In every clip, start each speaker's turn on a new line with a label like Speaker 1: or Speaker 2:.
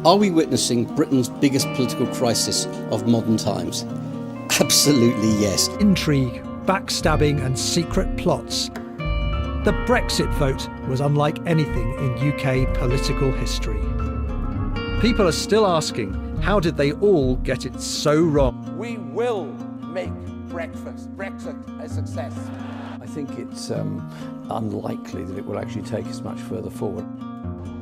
Speaker 1: Are we witnessing Britain's biggest political crisis of modern times? Absolutely yes.
Speaker 2: Intrigue, backstabbing and secret plots. The Brexit vote was unlike anything in UK political history. People are still asking, how did they all get it so wrong?
Speaker 3: We will make Brexit a success.
Speaker 4: I think it's unlikely that it will actually take us much further forward.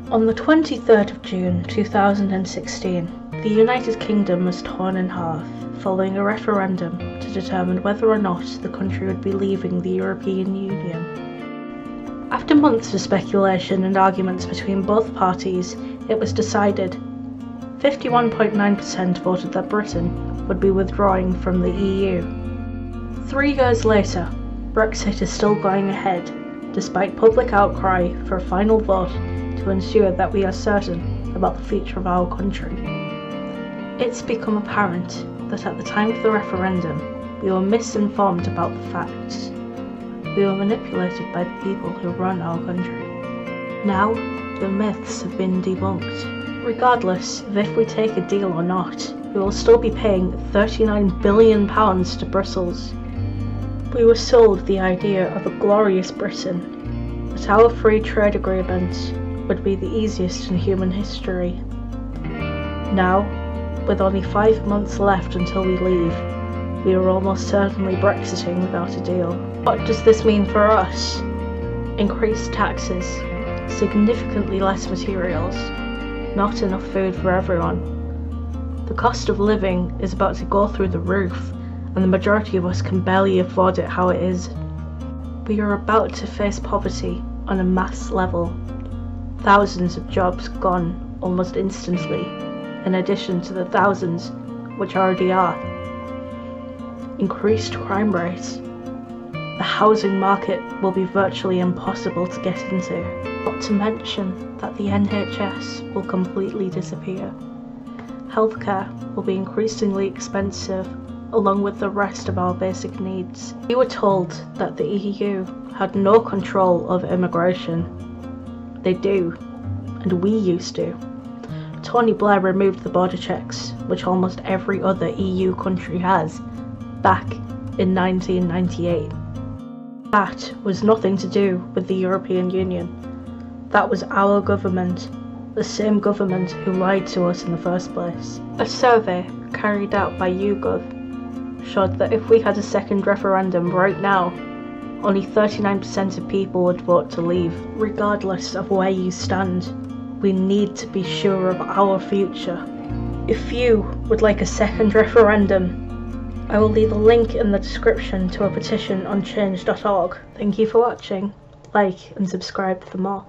Speaker 5: On the 23rd of June 2016, the United Kingdom was torn in half following a referendum to determine whether or not the country would be leaving the European Union. After months of speculation and arguments between both parties, it was decided. 51.9% voted that Britain would be withdrawing from the EU. 3 years later, Brexit is still going ahead, despite public outcry for a final vote to ensure that we are certain about the future of our country. It's become apparent that at the time of the referendum, we were misinformed about the facts. We were manipulated by the people who run our country. Now, the myths have been debunked. Regardless of if we take a deal or not, we will still be paying £39 billion to Brussels. We were sold the idea of a glorious Britain, that our free trade agreements would be the easiest in human history. Now, with only 5 months left until we leave, we are almost certainly Brexiting without a deal. What does this mean for us? Increased taxes, significantly less materials, not enough food for everyone. The cost of living is about to go through the roof, and the majority of us can barely afford it how it is. We are about to face poverty on a mass level. Thousands of jobs gone almost instantly, in addition to the thousands which already are. Increased crime rates. The housing market will be virtually impossible to get into, not to mention that the NHS will completely disappear. Healthcare will be increasingly expensive, along with the rest of our basic needs. We were told that the EU had no control over immigration. They do, and we used to. Tony Blair removed the border checks, which almost every other EU country has, back in 1998. That was nothing to do with the European Union. That was our government, the same government who lied to us in the first place. A survey carried out by YouGov showed that if we had a second referendum right now, only 39% of people would vote to leave. Regardless of where you stand, we need to be sure of our future. If you would like a second referendum, I will leave a link in the description to a petition on change.org. Thank you for watching. Like and subscribe for more.